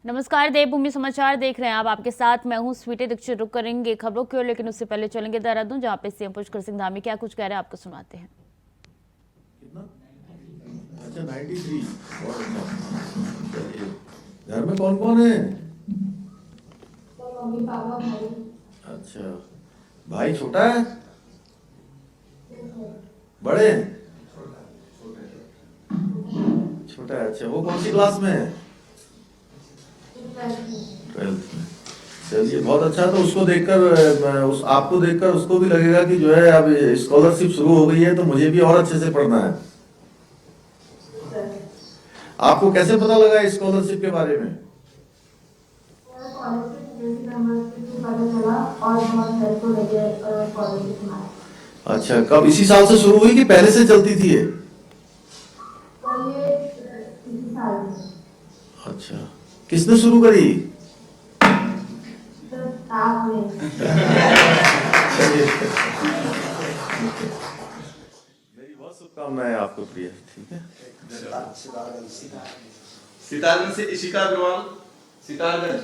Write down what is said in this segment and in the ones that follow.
नमस्कार, देवभूमि समाचार देख रहे हैं आप। आपके साथ मैं हूं स्वीटी दीक्षित। रुक करेंगे खबरों की ओर, लेकिन उससे पहले चलेंगे देहरादून, जहां पे सीएम पुष्कर सिंह धामी क्या कुछ कह रहे हैं आपको सुनाते हैं। अच्छा 93। घर में कौन कौन है? मम्मी पापा भाई। अच्छा, भाई छोटा है बड़े हैं? छोटा है। अच्छा, वो कौन सी क्लास में है? 12th में। चलिए बहुत अच्छा। तो उसको देखकर आपको देखकर उसको भी लगेगा कि जो है अब स्कॉलरशिप शुरू हो गई है, तो मुझे भी और अच्छे से पढ़ना है। आपको कैसे पता लगा स्कॉलरशिप के बारे में? अच्छा, कब? इसी साल से शुरू हुई कि पहले से चलती थी ये? अच्छा, किसने शुरू करी? मेरी बहुत शुभकामनाएं आपको प्रिय। ठीक है। सितारगंज से इशिका अग्रवाल। सितारगंज।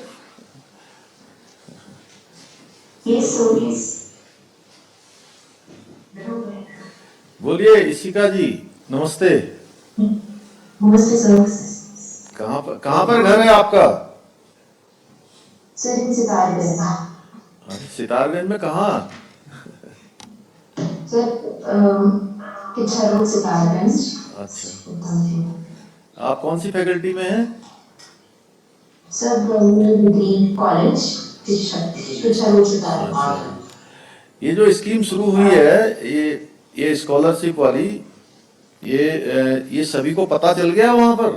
बोलिए इशिका जी, नमस्ते। नमस्ते सर। कहाँ पर घर है आपका? सर सितारगंज। सितारगंज में कहाँ? Sir Kichha road Sitarganj. अच्छा, आप कौन सी फैकल्टी में हैं? Sir government degree college Kichha road Sitarganj. ये जो स्कीम शुरू हुई है, ये स्कॉलरशिप वाली, ये सभी को पता चल गया वहां पर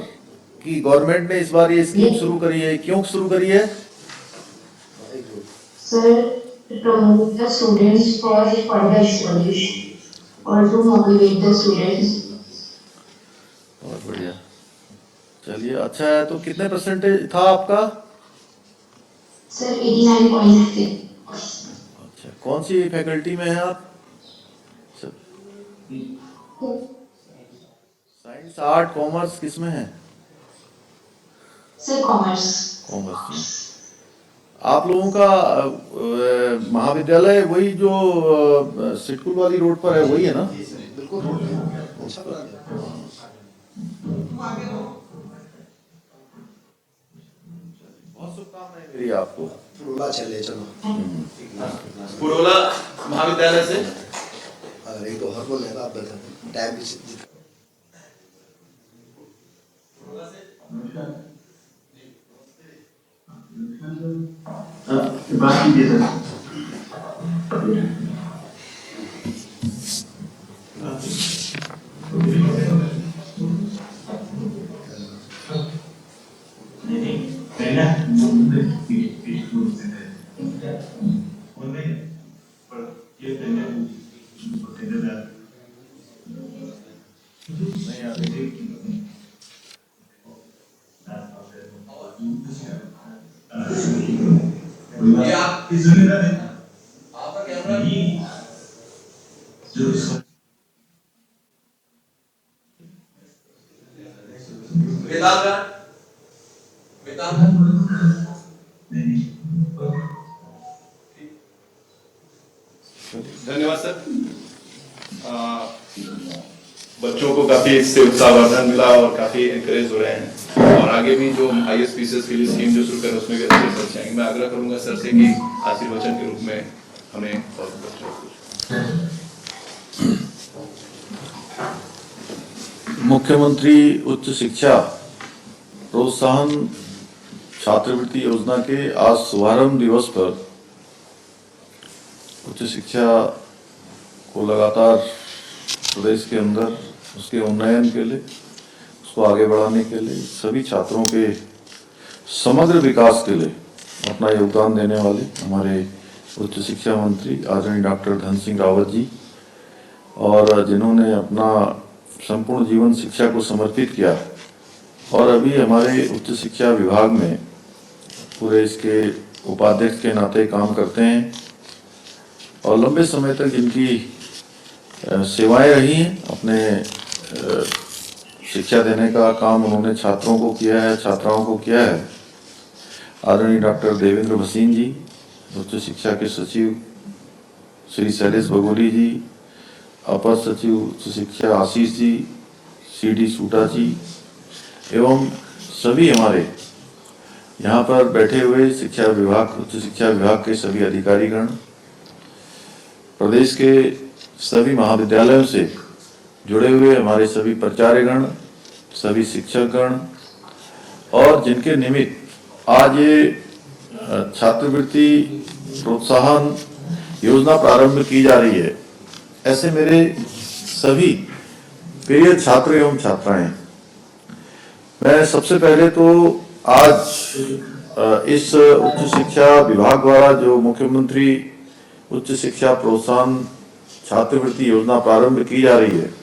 कि गवर्नमेंट ने इस बार ये स्कीम शुरू करी है? क्यों शुरू करी है? Sir promote the students for further studies or to motivate the students. बहुत बढ़िया। चलिए अच्छा है। तो कितने परसेंटेज था आपका? सर 89.6। अच्छा, कौन सी फैकल्टी में हैं आप? साइंस, आर्ट, कॉमर्स, किस में है? Sir commerce. कॉमर्स में। आप लोगों का महाविद्यालय वही जो सिटकुल वाली रोड पर है, वही है ना? बिल्कुल। बहुत शुभकामनाएं मेरी आपको। चले चलो। पुरोला महाविद्यालय से। अगर एक दो हर बोल लेगा आप बता टैब भी बात कीजिए सर। आपका कैमरा धन्यवाद सर। बच्चों को काफी इससे उत्साहवर्धन मिला और काफी एनकरेज हो रहे हैं, और आगे भी जो ISPCS के लिए स्कीम जो शुरू करें उसमें भी अच्छे से जाएंगे। मैं आग्रह करूंगा सर से कि आशीर्वचन के रूप में हमें और बच्चों को। मुख्यमंत्री उच्च शिक्षा प्रोत्साहन छात्रवृत्ति योजना के आज शुभारंभ दिवस पर उच्च शिक्षा को लगातार प्रदेश के अंदर उसके उन्नयन के लिए, उसको आगे बढ़ाने के लिए, सभी छात्रों के समग्र विकास के लिए अपना योगदान देने वाले हमारे उच्च शिक्षा मंत्री आदरणीय डॉक्टर धन सिंह रावत जी, और जिन्होंने अपना संपूर्ण जीवन शिक्षा को समर्पित किया, और अभी हमारे उच्च शिक्षा विभाग में पूरे इसके उपाध्यक्ष के नाते काम करते हैं, और लंबे समय तक जिनकी सेवाएं रही हैं, अपने शिक्षा देने का काम उन्होंने छात्रों को किया है, छात्राओं को किया है, आदरणीय डॉक्टर देवेंद्र भसीन जी, उच्च शिक्षा के सचिव श्री शैलेश बगोली जी, अपर सचिव उच्च शिक्षा आशीष जी, CD सूटा जी एवं सभी हमारे यहाँ पर बैठे हुए शिक्षा विभाग, उच्च शिक्षा विभाग के सभी अधिकारीगण, प्रदेश के सभी महाविद्यालयों से जुड़े हुए हमारे सभी प्राचार्यगण, सभी शिक्षकगण और जिनके निमित्त आज ये छात्रवृत्ति प्रोत्साहन योजना प्रारंभ की जा रही है, ऐसे मेरे सभी प्रिय छात्र एवं छात्राएं, मैं सबसे पहले तो आज इस उच्च शिक्षा विभाग द्वारा जो मुख्यमंत्री उच्च शिक्षा प्रोत्साहन छात्रवृत्ति योजना प्रारंभ की जा रही है,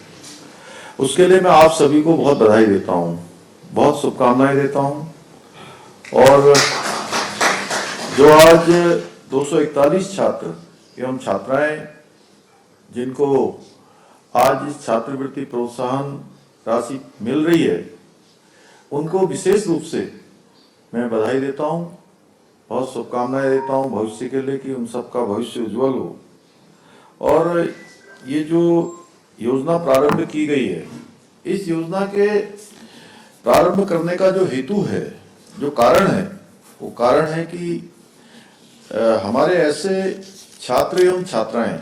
उसके लिए मैं आप सभी को बहुत बधाई देता हूं, बहुत शुभकामनाएं देता हूं। और जो आज 241 छात्र एवं छात्राएं जिनको आज इस छात्रवृत्ति प्रोत्साहन राशि मिल रही है, उनको विशेष रूप से मैं बधाई देता हूं, बहुत शुभकामनाएं देता हूं भविष्य के लिए कि उन सबका भविष्य उज्जवल हो। और ये जो योजना प्रारंभ की गई है, इस योजना के प्रारंभ करने का जो हेतु है, जो कारण है, वो कारण है कि हमारे ऐसे छात्र एवं छात्राएं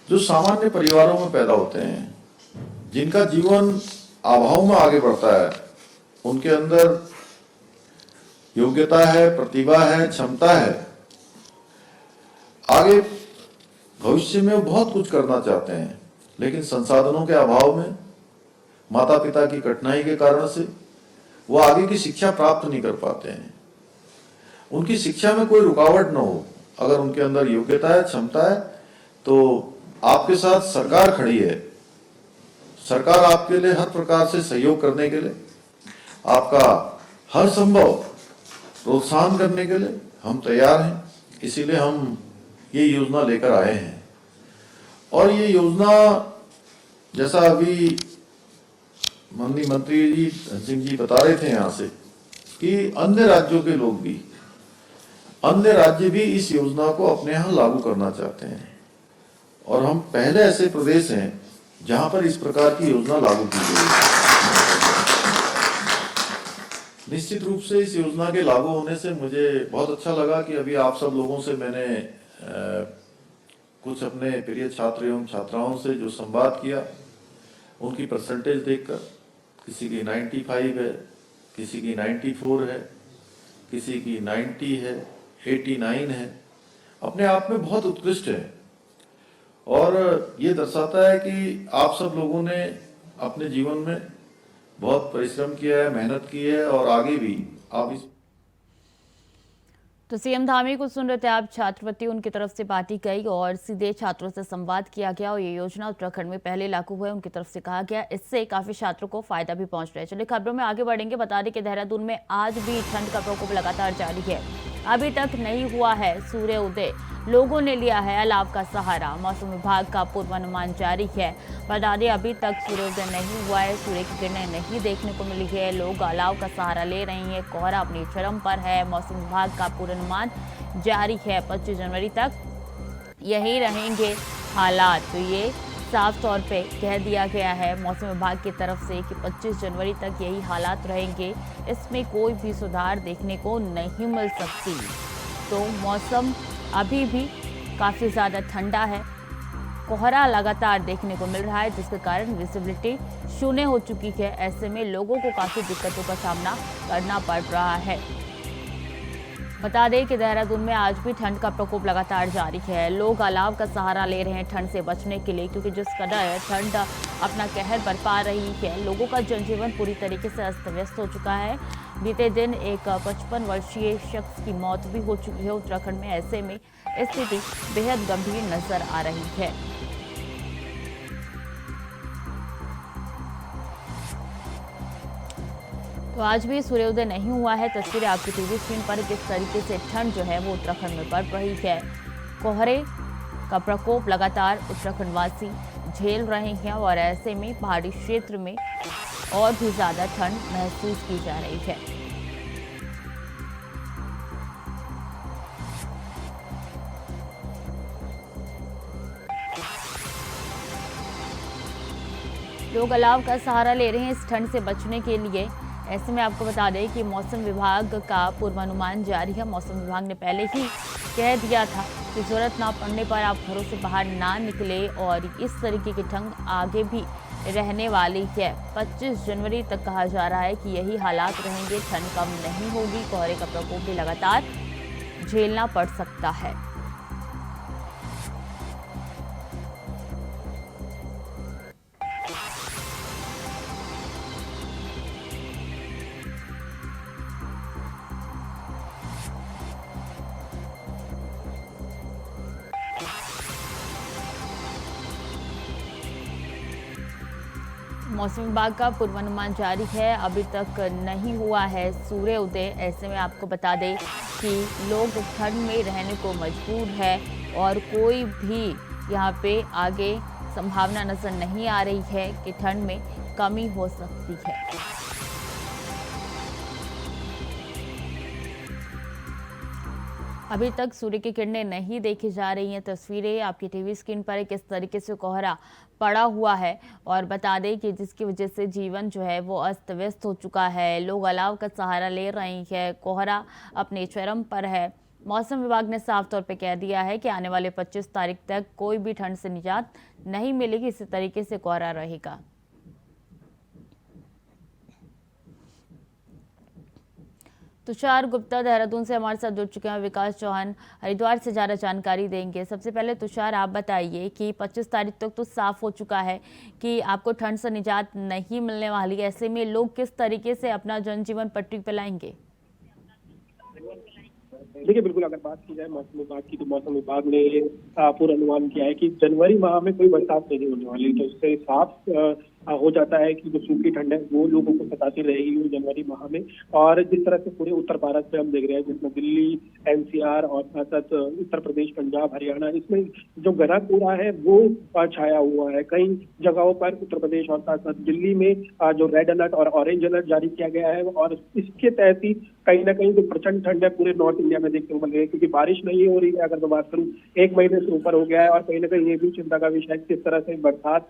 जो सामान्य परिवारों में पैदा होते हैं, जिनका जीवन अभाव में आगे बढ़ता है, उनके अंदर योग्यता है, प्रतिभा है, क्षमता है, आगे भविष्य में वो बहुत कुछ करना चाहते हैं, लेकिन संसाधनों के अभाव में, माता पिता की कठिनाई के कारण से वो आगे की शिक्षा प्राप्त नहीं कर पाते हैं। उनकी शिक्षा में कोई रुकावट न हो, अगर उनके अंदर योग्यता है, क्षमता है, तो आपके साथ सरकार खड़ी है। सरकार आपके लिए हर प्रकार से सहयोग करने के लिए, आपका हर संभव प्रोत्साहन करने के लिए हम तैयार हैं। इसीलिए हम ये योजना लेकर आए हैं। और ये योजना, जैसा अभी माननीय मंत्री जी सिंह जी बता रहे थे यहाँ से, कि अन्य राज्यों के लोग भी, अन्य राज्य भी इस योजना को अपने यहाँ लागू करना चाहते हैं। और हम पहले ऐसे प्रदेश हैं जहां पर इस प्रकार की योजना लागू की गई है। निश्चित रूप से इस योजना के लागू होने से मुझे बहुत अच्छा लगा कि अभी आप सब लोगों से मैंने कुछ अपने प्रिय छात्र एवं छात्राओं से जो संवाद किया, उनकी परसेंटेज देखकर, किसी की 95 है, किसी की 94 है, किसी की 90 है, 89 है, अपने आप में बहुत उत्कृष्ट है। और ये दर्शाता है कि आप सब लोगों ने अपने जीवन में बहुत परिश्रम किया है, मेहनत की है, और आगे भी आप इस। तो सीएम धामी को सुन रहे थे आप। छात्रवृत्ति उनकी तरफ से बांटी गई और सीधे छात्रों से संवाद किया गया, और ये योजना उत्तराखंड में पहले लागू हुई, उनकी तरफ से कहा गया। इससे काफी छात्रों को फायदा भी पहुंच रहा है। चलिए खबरों में आगे बढ़ेंगे। बता दें कि देहरादून में आज भी ठंड का प्रकोप लगातार जारी है। अभी तक नहीं हुआ है सूर्य उदय, लोगों ने लिया है अलाव का सहारा। मौसम विभाग का पूर्वानुमान जारी है। बता दें अभी तक सूर्योदय नहीं हुआ है, सूर्य की किरणें नहीं देखने को मिली है। लोग अलाव का सहारा ले रहे हैं। कोहरा अपनी चरम पर है। मौसम विभाग का पूर्वानुमान जारी है। 25 जनवरी तक यही रहेंगे हालात। तो ये साफ तौर पे कह दिया गया है मौसम विभाग की तरफ से कि 25 जनवरी तक यही हालात रहेंगे। इसमें कोई भी सुधार देखने को नहीं मिल सकती। तो मौसम अभी भी काफ़ी ज़्यादा ठंडा है। कोहरा लगातार देखने को मिल रहा है, जिसके कारण विजिबिलिटी शून्य हो चुकी है। ऐसे में लोगों को काफ़ी दिक्कतों का सामना करना पड़ रहा है। बता दें कि देहरादून में आज भी ठंड का प्रकोप लगातार जारी है। लोग अलाव का सहारा ले रहे हैं ठंड से बचने के लिए, क्योंकि जिस कदर ठंड अपना कहर बरपा रही है, लोगों का जनजीवन पूरी तरीके से अस्त व्यस्त हो चुका है। बीते दिन एक 55 वर्षीय शख्स की मौत भी हो चुकी है उत्तराखंड में। ऐसे में स्थिति बेहद गंभीर नजर आ रही है। तो आज भी सूर्योदय नहीं हुआ है। तस्वीरें आपकी टीवी स्क्रीन पर किस तरीके से ठंड जो है वो उत्तराखंड में बढ़ रही है। कोहरे का प्रकोप लगातार उत्तराखंड वासी झेल रहे हैं, और ऐसे में पहाड़ी क्षेत्र में और भी ज़्यादा ठंड महसूस की जा रही है। लोग अलाव का सहारा ले रहे हैं इस ठंड से बचने के लिए। ऐसे में आपको बता दें कि मौसम विभाग का पूर्वानुमान जारी है। मौसम विभाग ने पहले ही कह दिया था कि जरूरत ना पड़ने पर आप घरों से बाहर ना निकले और इस तरीके की ठंड आगे भी रहने वाली है। 25 जनवरी तक कहा जा रहा है कि यही हालात रहेंगे, ठंड कम नहीं होगी, कोहरे का प्रकोप भी लगातार झेलना पड़ सकता है। मौसम विभाग का पूर्वानुमान जारी है, अभी तक नहीं हुआ है सूर्य उदय। ऐसे में आपको बता दें कि लोग ठंड में रहने को मजबूर है और कोई भी यहाँ पे आगे संभावना नजर नहीं आ रही है कि ठंड में कमी हो सकती है। अभी तक सूर्य की किरणें नहीं देखी जा रही हैं। तस्वीरें आपकी टीवी स्क्रीन पर किस तरीके से कोहरा पड़ा हुआ है और बता दें कि जिसकी वजह से जीवन जो है वो अस्त व्यस्त हो चुका है। लोग अलाव का सहारा ले रहे हैं, कोहरा अपने चरम पर है। मौसम विभाग ने साफ तौर पे कह दिया है कि आने वाले 25 तारीख तक कोई भी ठंड से निजात नहीं मिलेगी, इसी तरीके से कोहरा रहेगा। तुषार गुप्ता देहरादून से हमारे साथ जुड़ चुके हैं, विकास चौहान हरिद्वार से ज़्यादा जानकारी देंगे। सबसे पहले तुषार आप बताइए कि 25 तारीख तक तो साफ हो चुका है कि आपको ठंड से निजात नहीं मिलने वाली है। ऐसे में लोग किस तरीके से अपना जनजीवन पटरी पर लाएंगे? देखिए, बिल्कुल अगर बात की जाए मौसम विभाग की, तो मौसम विभाग ने पूर्वानुमान किया है कि जनवरी माह में कोई बरसात नहीं होने वाली। तो इससे साफ हो जाता है कि जो सूखी ठंड है वो लोगों को सताती रहेगी जनवरी माह में। और जिस तरह से पूरे उत्तर भारत में हम देख रहे हैं, जिसमें दिल्ली, एनसीआर और साथ साथ उत्तर प्रदेश, पंजाब, हरियाणा, इसमें जो घना कोहरा है वो छाया हुआ है। कई जगहों पर उत्तर प्रदेश और साथ साथ दिल्ली में जो रेड अलर्ट और ऑरेंज अलर्ट जारी किया गया है, और इसके तहत ही कहीं ना कहीं जो प्रचंड ठंड है पूरे नॉर्थ इंडिया में देखने को मिल रही है, क्योंकि बारिश नहीं हो रही है। अगर मैं बात करूं 1 महीने से ऊपर हो गया है, और कहीं ना कहीं ये भी चिंता का विषय है किस तरह से बरसात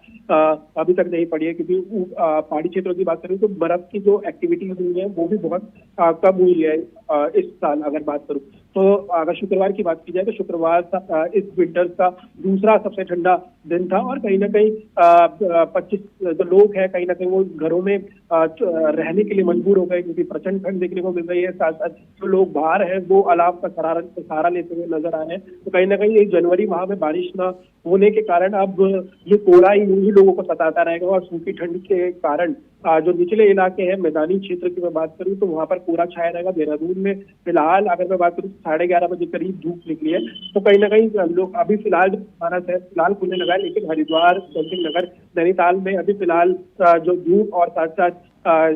अभी तक नहीं पड़ी है, क्योंकि पहाड़ी क्षेत्रों की बात करें तो बर्फ की जो एक्टिविटीज हुई है वो भी बहुत कम हुई है इस साल। अगर बात करूं तो अगर शुक्रवार की बात की जाए तो शुक्रवार इस विंटर का दूसरा सबसे ठंडा दिन था, और कहीं ना कहीं 25 जो लोग हैं कहीं ना कहीं वो घरों में रहने के लिए मजबूर हो गए, क्योंकि प्रचंड ठंड देखने को मिल रही है। साथ साथ जो लोग बाहर हैं वो अलाव का सहारा लेते हुए नजर आए हैं। तो कहीं ना कहीं जनवरी माह में बारिश न होने के कारण अब ये कोहरा ही लोगों को सताता रहेगा, और सूखी ठंड के कारण जो निचले इलाके हैं, मैदानी क्षेत्र की मैं बात करूं तो वहां पर कोहरा छाया रहेगा। देहरादून में फिलहाल अगर मैं बात करूं 11:30 बजे करीब धूप निकली है, तो कहीं ना कहीं लोग अभी फिलहाल फिलहाल खुलने लगा है। लेकिन हरिद्वार, जयसिंह नगर, नैनीताल में अभी फिलहाल जो धूप और साथ साथ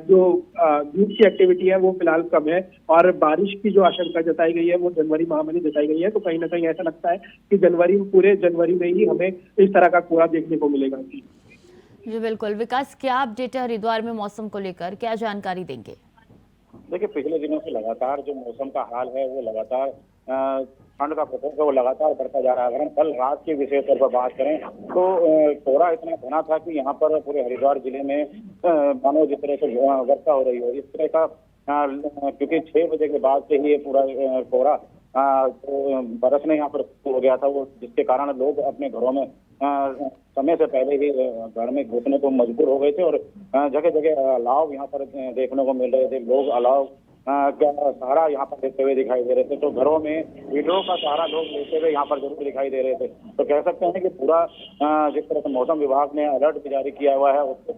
जो धूप की एक्टिविटी है वो फिलहाल कम है, और बारिश की जो आशंका जताई गई है वो जनवरी माह में जताई गई है। तो कहीं ना कहीं ऐसा लगता है कि पूरे जनवरी में ही हमें इस तरह का कोहरा देखने को मिलेगा। जी बिल्कुल। विकास, क्या अपडेट है हरिद्वार में मौसम को लेकर, क्या जानकारी देंगे? देखिए, पिछले दिनों से लगातार जो मौसम का हाल है वो लगातार ठंड का प्रकोप है वो लगातार बढ़ता जा रहा है। अगर हम कल रात के विशेष तौर पर बात करें तो कोहरा इतना घना था कि यहाँ पर पूरे हरिद्वार जिले में मानो जिस तरह से वर्षा हो रही हो, इस तरह का क्योंकि 6 बजे के बाद से ही ये पूरा कोहरा तो बरसने यहाँ पर हो गया था, वो जिसके कारण लोग अपने घरों में समय से पहले ही घर में घुसने को मजबूर हो गए थे, और जगह जगह अलाव यहाँ पर देखने को मिल रहे थे। लोग अलाव का सहारा यहाँ पर लेते हुए दिखाई दे रहे थे, तो घरों में हीटरों का सहारा लोग लेते हुए यहाँ पर जरूर दिखाई दे रहे थे। तो कह सकते हैं कि पूरा जिस तरह से मौसम विभाग ने अलर्ट भी जारी किया हुआ है, उसके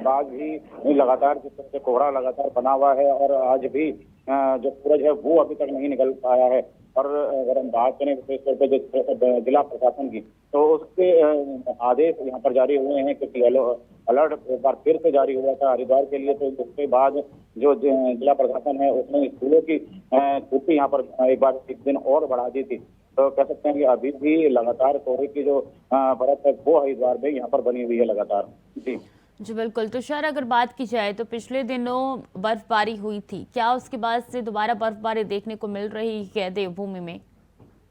बाद भी लगातार जिस तरह से कोहरा लगातार बना हुआ है, और आज भी जो सूरज है वो अभी तक नहीं निकल पाया है। और अगर हम बात करें विशेष तौर पर जिला प्रशासन की, तो उसके आदेश यहाँ पर जारी हुए हैं, क्योंकि अलर्ट एक बार फिर से जारी हुआ था हरिद्वार के लिए। तो उसके बाद जो जिला प्रशासन है उसने स्कूलों की छुट्टी यहाँ पर एक दिन और बढ़ा दी थी। तो कह सकते हैं कि अभी भी लगातार कोहरे की जो बर्फ है वो हरिद्वार में यहाँ पर बनी हुई है लगातार। जी बिल्कुल। तुषार, अगर बात की जाए तो पिछले दिनों बर्फबारी हुई थी, क्या उसके बाद से दोबारा बर्फबारी देखने को मिल रही है देवभूमि में?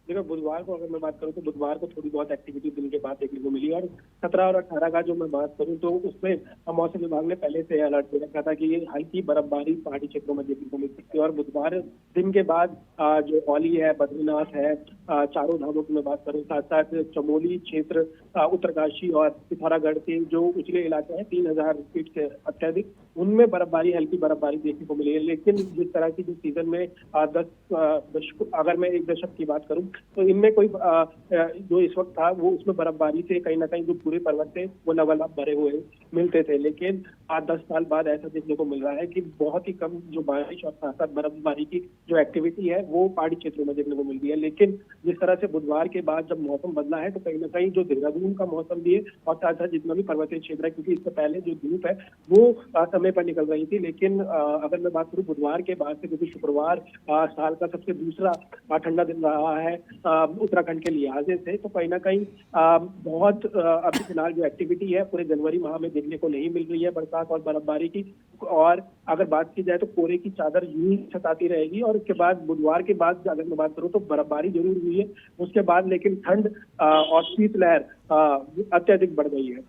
देखो बुधवार को अगर मैं बात करूं तो बुधवार को थोड़ी बहुत एक्टिविटी दिन के बाद देखने को मिली, और 17 और 18 का जो मैं बात करूं तो उसमें मौसम विभाग ने पहले से अलर्ट दे रखा था कि ये हल्की बर्फबारी पहाड़ी क्षेत्रों में देखने को मिल सकती है। और बुधवार दिन के बाद जो औली है, बद्रीनाथ है, चारों धामों की मैं बात करूं, साथ साथ चमोली क्षेत्र, उत्तरकाशी और पिथौरागढ़ के जो उचले इलाके हैं 3000 फीट से अत्यधिक, उनमें बर्फबारी, हल्की बर्फबारी देखने को मिली है। लेकिन जिस तरह की जो सीजन में 10 दशक, अगर मैं 1 दशक की बात करूं तो इनमें कोई जो इस वक्त था वो उसमें बर्फबारी से कहीं ना कहीं जो पूरे पर्वत थे वो लबालब भरे हुए मिलते थे। लेकिन 8-10 साल बाद ऐसा देखने को मिल रहा है कि बहुत ही कम जो बारिश और साथ साथ बर्फबारी की जो एक्टिविटी है वो पहाड़ी क्षेत्रों में देखने को मिल रही है। लेकिन जिस तरह से बुधवार के बाद जब मौसम बदला है तो कहीं ना कहीं जो देहरादून का मौसम भी है और साथ साथ जितना भी पर्वतीय क्षेत्र है, क्योंकि इससे पहले जो धूप है वो समय पर निकल रही थी, लेकिन अगर मैं बात करूं बुधवार के बाद से, क्योंकि शुक्रवार साल का सबसे दूसरा ठंडा दिन रहा है उत्तराखंड के लिहाजे से, तो कहीं ना कहीं बहुत अभी फिलहाल जो एक्टिविटी है पूरे जनवरी माह में देखने को नहीं मिल रही है बरसात और बर्फबारी की। और अगर बात की जाए तो कोहरे की चादर यूं ही सताती रहेगी, और उसके बाद बुधवार के बाद अगर मैं बात करूं तो बर्फबारी जरूर हुई है उसके बाद, लेकिन ठंड और शीतलहर अत्यधिक बढ़ गई है।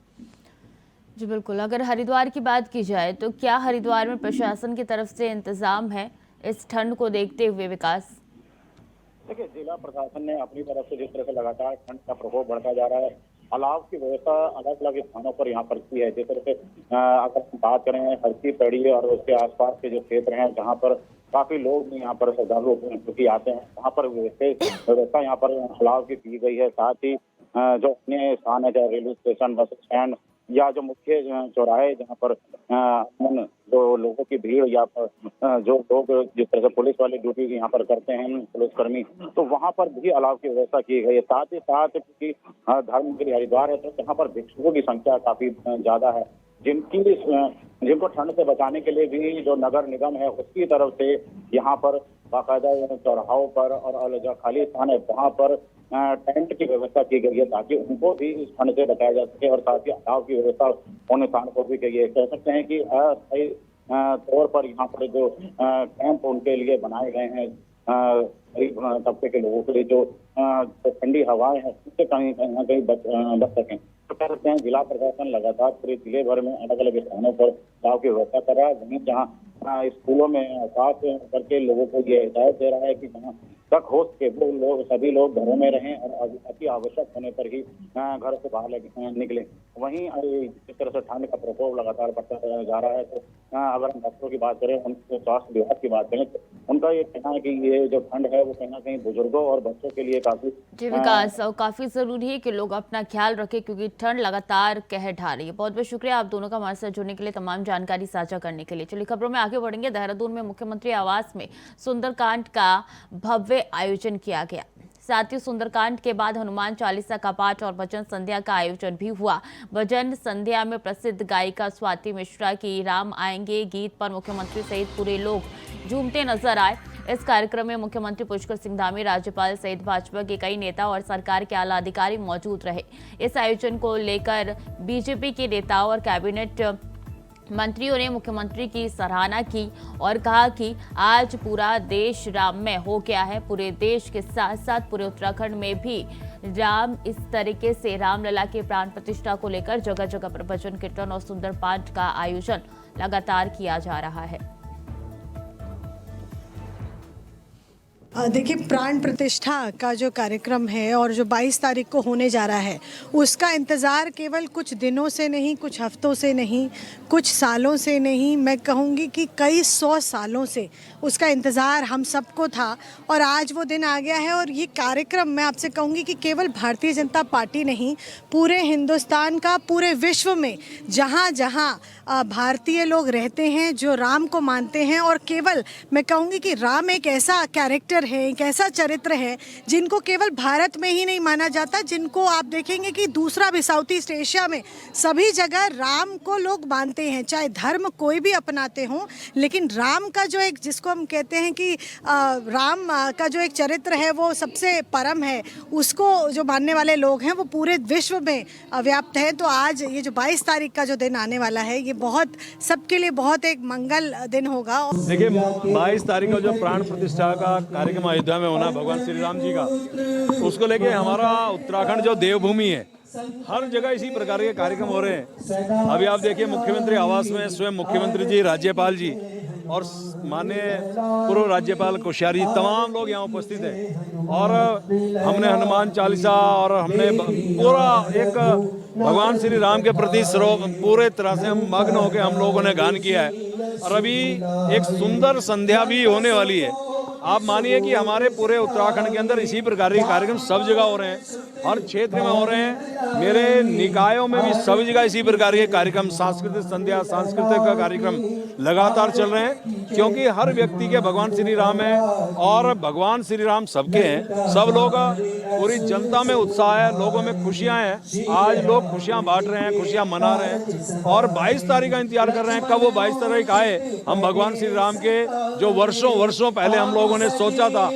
जी बिल्कुल, अगर हरिद्वार की बात की जाए तो क्या हरिद्वार में प्रशासन की तरफ से इंतजाम है इस ठंड को देखते हुए? विकास, देखिए, जिला प्रशासन ने अपनी तरफ से जिस तरह से लगातार ठंड का प्रकोप बढ़ता जा रहा है, अलाव की व्यवस्था अलग अलग स्थानों पर यहाँ पर की है। जिस तरह से अगर हम बात करें हरकी पैड़ी और उसके आसपास के जो क्षेत्र हैं जहाँ पर काफी लोग यहाँ पर श्रद्धालु क्योंकि आते हैं, वहाँ पर व्यवस्था यहाँ पर अलाव की गई है। साथ ही जो अन्य स्थान है, चाहे रेलवे स्टेशन, बस स्टैंड या जो मुख्य चौराहे जहाँ पर जो लोगों की भीड़ या जो लोग जिस तरह से पुलिस वाले ड्यूटी यहाँ पर करते हैं पुलिसकर्मी, तो वहाँ पर भी अलाव की व्यवस्था की गई है। साथ ही साथ क्योंकि धर्म के हरिद्वार है तो यहाँ पर भिक्षुकों की संख्या काफी ज्यादा है, जिनको ठंड से बचाने के लिए भी जो नगर निगम है उसकी तरफ से यहाँ पर बाकायदा चौराहों पर और जो खाली स्थान है वहाँ पर टेंट की व्यवस्था की गई है ताकि उनको भी इस ठंड से बचाया जा सके, और साथ ही अलाव की व्यवस्था उन स्थानों पर भी की है। कह सकते हैं कि अस्थायी तौर पर यहाँ पर जो कैंप उनके लिए बनाए गए हैं गरीब तबके के लोगों के लिए, जो ठंडी हवाएं हैं उससे कहीं ना कहीं बच सकें। तो कह सकते हैं जिला प्रशासन लगातार पूरे जिले भर में अलग अलग स्थानों पर अलाव की व्यवस्था कर रहा है। वहीं जहाँ स्कूलों में खास करके लोगों को ये हिदायत दे रहा है कि जहाँ तक हो सके वो लोग सभी लोग घरों में रहें और अति आवश्यक होने पर ही घर से बाहर निकलें। वहीं जिस तरह से ठंड का प्रकोप लगातार बढ़ता जा रहा है, तो अगर हम डॉक्टरों की बात करें, उनके स्वास्थ्य विभाग की बात करें, तो उनका ये कहना है कि ये जो ठंड है वो कहीं ना कहीं बुजुर्गों और बच्चों के लिए काफी जी विकास, और काफी जरूरी है कि लोग अपना ख्याल रखें क्योंकि ठंड लगातार कहर ढा रही है। बहुत बहुत शुक्रिया आप दोनों का हमारे साथ जुड़ने के लिए, तमाम जानकारी साझा करने के लिए। चलिए खबरों में आगे बढ़ेंगे। देहरादून में मुख्यमंत्री आवास में सुंदरकांड का भव्य आयोजन किया गया। साथ ही सुंदरकांड के बाद हनुमान चालीसा का पाठ और भजन संध्या का आयोजन भी हुआ। भजन संध्या में प्रसिद्ध गायिका स्वाति मिश्रा की राम आएंगे गीत पर मुख्यमंत्री सहित पूरे लोग झूमते नजर आए। इस कार्यक्रम में मुख्यमंत्री पुष्कर सिंह धामी, राज्यपाल सहित भाजपा के कई नेता और सरकार के आला अधिकारी मौजूद रहे। इस आयोजन को लेकर बीजेपी के नेताओं और कैबिनेट मंत्रियों ने मुख्यमंत्री की सराहना की और कहा कि आज पूरा देश राममय हो गया है। पूरे देश के साथ साथ पूरे उत्तराखंड में भी राम इस तरीके से रामलला के प्राण प्रतिष्ठा को लेकर जगह जगह पर भजन कीर्तन और सुंदर पाठ का आयोजन लगातार किया जा रहा है। देखिए, प्राण प्रतिष्ठा का जो कार्यक्रम है और जो 22 तारीख को होने जा रहा है उसका इंतज़ार केवल कुछ दिनों से नहीं, कुछ हफ्तों से नहीं, कुछ सालों से नहीं, मैं कहूँगी कि कई 100 सालों से उसका इंतज़ार हम सबको था और आज वो दिन आ गया है। और ये कार्यक्रम मैं आपसे कहूँगी कि केवल भारतीय जनता पार्टी नहीं, पूरे हिंदुस्तान का, पूरे विश्व में जहाँ जहाँ भारतीय लोग रहते हैं जो राम को मानते हैं, और केवल मैं कहूँगी कि राम एक ऐसा कैरेक्टर है, एक ऐसा चरित्र है जिनको केवल भारत में ही नहीं माना जाता, जिनको आप देखेंगे कि दूसरा भी साउथ ईस्ट एशिया में सभी जगह राम को लोग मानते हैं, चाहे धर्म कोई भी अपनाते हों, लेकिन राम का जो एक, जिसको हम कहते हैं कि राम का जो एक चरित्र है वो सबसे परम है, उसको जो मानने वाले लोग हैं वो पूरे विश्व में व्याप्त हैं। तो आज ये जो 22 तारीख का जो दिन आने वाला है ये बहुत सबके लिए बहुत एक मंगल दिन होगा। देखिए, 22 तारीख का जो प्राण प्रतिष्ठा का कार्यक्रम कार्यक्रम अयोध्या में होना है भगवान श्री राम जी का, उसको लेके हमारा उत्तराखंड जो देवभूमि है, हर जगह इसी प्रकार के कार्यक्रम हो रहे हैं। अभी आप देखिए मुख्यमंत्री आवास में स्वयं मुख्यमंत्री जी, राज्यपाल जी और माननीय पूर्व राज्यपाल कोश्यारी, तमाम लोग यहाँ उपस्थित हैं। और हमने हनुमान चालीसा और हमने पूरा एक भगवान श्री राम के प्रति पूरे तरह से हम मग्न होकर हम लोगों ने गान किया है। और अभी एक सुंदर संध्या भी होने वाली है। आप मानिए कि हमारे पूरे उत्तराखंड के अंदर इसी प्रकार के कार्यक्रम सब जगह हो रहे हैं, हर क्षेत्र में हो रहे हैं। मेरे निकायों में भी सभी जगह इसी प्रकार के कार्यक्रम, सांस्कृतिक संध्या, सांस्कृतिक का कार्यक्रम लगातार चल रहे हैं, क्योंकि हर व्यक्ति के भगवान श्री राम है और भगवान श्री राम सबके हैं। सब लोग, पूरी जनता में उत्साह है, लोगों में खुशियां हैं। आज लोग खुशियां बांट रहे हैं, खुशियां मना रहे हैं और 22 तारीख का इंतजार कर रहे हैं कब वो 22 तारीख आए। हम भगवान श्री राम के जो वर्षों पहले हम लोगों ने सोचा था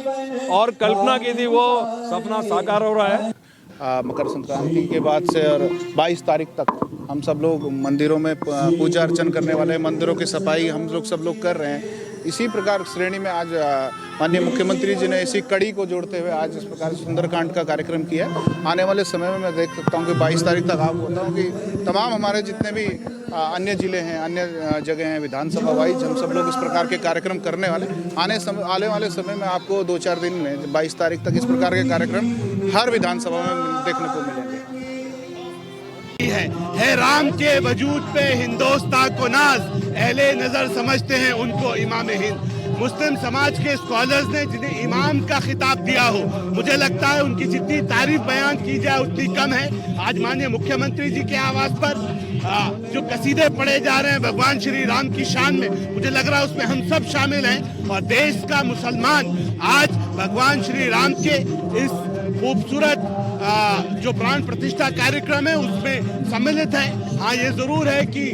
और कल्पना की थी, वो सपना साकार हो रहा है। मकर संक्रांति के बाद से और 22 तारीख तक हम सब लोग मंदिरों में पूजा अर्चन करने वाले हैं। मंदिरों की सफाई हम लोग सब लोग कर रहे हैं। इसी प्रकार श्रेणी में आज माननीय मुख्यमंत्री जी ने इसी कड़ी को जोड़ते हुए आज इस प्रकार सुंदरकांड का कार्यक्रम किया। आने वाले समय में मैं देख सकता हूँ कि 22 तारीख तक आपको बताऊँ कि तमाम हमारे जितने भी अन्य जिले हैं, अन्य जगह हैं, विधानसभा वाइज हम सब लोग इस प्रकार के कार्यक्रम करने वाले। आने वाले समय में आपको 2-4 दिन में 22 तारीख तक इस प्रकार के कार्यक्रम हर विधानसभा में देखने को मिलेंगे। है राम के वजूद पे हिंदुस्तान को नाज, अहले नजर समझते हैं उनको इमाम हिंद। मुस्लिम समाज के स्कॉलर्स ने जिन्हें इमाम का खिताब दिया हो, मुझे लगता है उनकी जितनी तारीफ बयान की जाए उतनी कम है। आज माननीय मुख्यमंत्री जी के आवास पर जो कसीदे पढ़े जा रहे हैं भगवान श्री राम की शान में, मुझे लग रहा है उसमें हम सब शामिल हैं और देश का मुसलमान आज भगवान श्री राम के इस खूबसूरत जो प्राण प्रतिष्ठा कार्यक्रम है उसमें सम्मिलित है। हाँ, ये जरूर है कि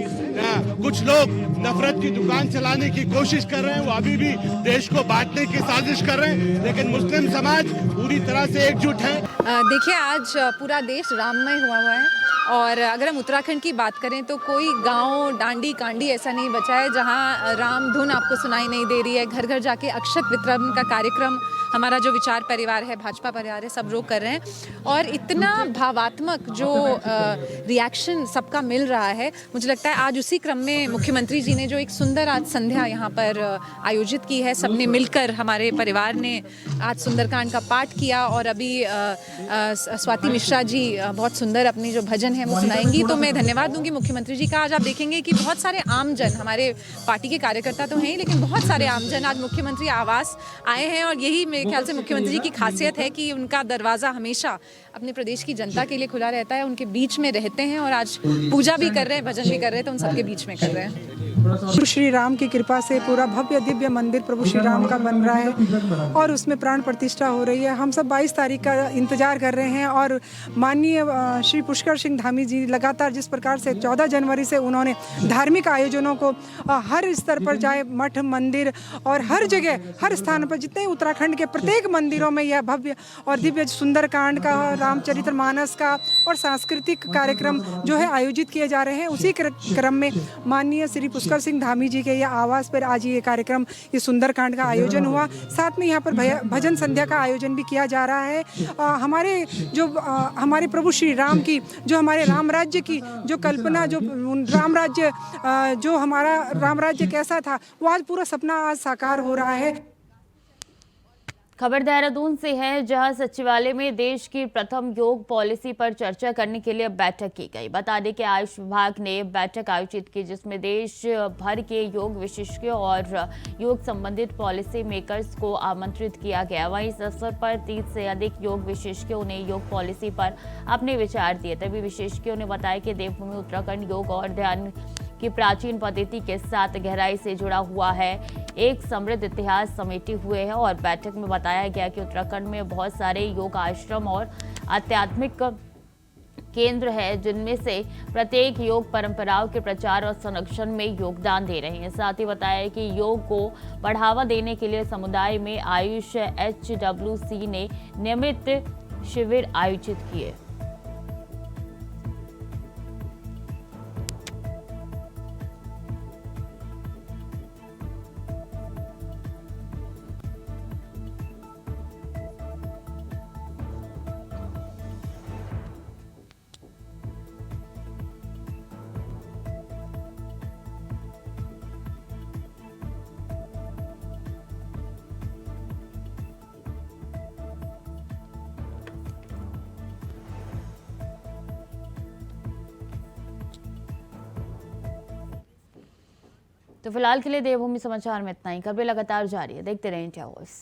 कुछ लोग नफरत की दुकान चलाने की कोशिश कर रहे हैं, वो अभी भी देश को बांटने की साजिश कर रहे हैं, लेकिन मुस्लिम समाज पूरी तरह से एकजुट है। देखिए, आज पूरा देश राममय हुआ है और अगर हम उत्तराखंड की बात करें तो कोई गांव डांडी कांडी ऐसा नहीं बचा है जहां राम धुन आपको सुनाई नहीं दे रही है। घर घर जाके अक्षत वितरण का कार्यक्रम हमारा जो विचार परिवार है, भाजपा परिवार है, सब लोग कर रहे हैं और इतना भावात्मक जो रिएक्शन सबका मिल रहा है। मुझे लगता है आज उसी क्रम में मुख्यमंत्री जी ने जो एक सुंदर आज संध्या यहाँ पर आयोजित की है, सबने मिलकर, हमारे परिवार ने आज सुंदरकांड का पाठ किया और अभी स्वाति मिश्रा जी बहुत सुंदर अपनी जो भजन है वो सुनाएंगी। तो मैं धन्यवाद दूंगी मुख्यमंत्री जी का। आज आप देखेंगे कि बहुत सारे आमजन, हमारे पार्टी के कार्यकर्ता तो हैं ही, लेकिन बहुत सारे आमजन आज मुख्यमंत्री आवास आए हैं और यही मेरे ख्याल से मुख्यमंत्री जी की खासियत है कि उनका दरवाज़ा हमेशा अपने प्रदेश की जनता के लिए खुला रहता है। उनके बीच में रहते हैं और आज पूजा भी कर रहे हैं, भजन भी कर रहे हैं, तो उन सबके बीच में कर रहे हैं। प्रभु श्री राम की कृपा से पूरा भव्य दिव्य मंदिर प्रभु श्री राम का बन रहा है और उसमें प्राण प्रतिष्ठा हो रही है। हम सब 22 तारीख का इंतजार कर रहे हैं और माननीय श्री पुष्कर सिंह धामी जी लगातार जिस प्रकार से 14 जनवरी से उन्होंने धार्मिक आयोजनों को हर स्तर पर, चाहे मठ मंदिर और हर जगह, हर स्थान पर, जितने उत्तराखंड के प्रत्येक मंदिरों में यह भव्य और दिव्य सुंदरकांड का, रामचरितमानस का और सांस्कृतिक कार्यक्रम जो है आयोजित किए जा रहे हैं। उसी क्रम में माननीय श्री पुष्कर सिंह धामी जी के ये आवास पर आज ये कार्यक्रम, ये सुंदरकांड का आयोजन हुआ। साथ में यहाँ पर भजन संध्या का आयोजन भी किया जा रहा है। हमारे प्रभु श्री राम की, जो हमारे राम राज्य की जो कल्पना, जो राम राज्य, जो हमारा राम राज्य कैसा था, वो आज पूरा सपना आज साकार हो रहा है। खबर देहरादून से है, जहां सचिवालय में देश की प्रथम योग पॉलिसी पर चर्चा करने के लिए बैठक की गई। बता दें कि आयुष विभाग ने बैठक आयोजित की, जिसमें देश भर के योग विशेषज्ञों और योग संबंधित पॉलिसी मेकर्स को आमंत्रित किया गया। वहीं इस अवसर पर 30 से अधिक योग विशेषज्ञों ने योग पॉलिसी पर अपने विचार दिए। तभी विशेषज्ञों ने बताया कि देवभूमि उत्तराखंड योग और ध्यान की प्राचीन पद्धति के साथ गहराई से जुड़ा हुआ है, एक समृद्ध इतिहास समेटे हुए है। और बैठक में बताया गया कि उत्तराखंड में बहुत सारे योग आश्रम और आध्यात्मिक केंद्र है, जिनमें से प्रत्येक योग परंपराओं के प्रचार और संरक्षण में योगदान दे रहे हैं। साथ ही बताया कि योग को बढ़ावा देने के लिए समुदाय में आयुष HWC ने नियमित शिविर आयोजित किए। तो फिलहाल के लिए देवभूमि समाचार में इतना ही। खबरें लगातार जारी है, देखते रहें इंडिया वॉइस।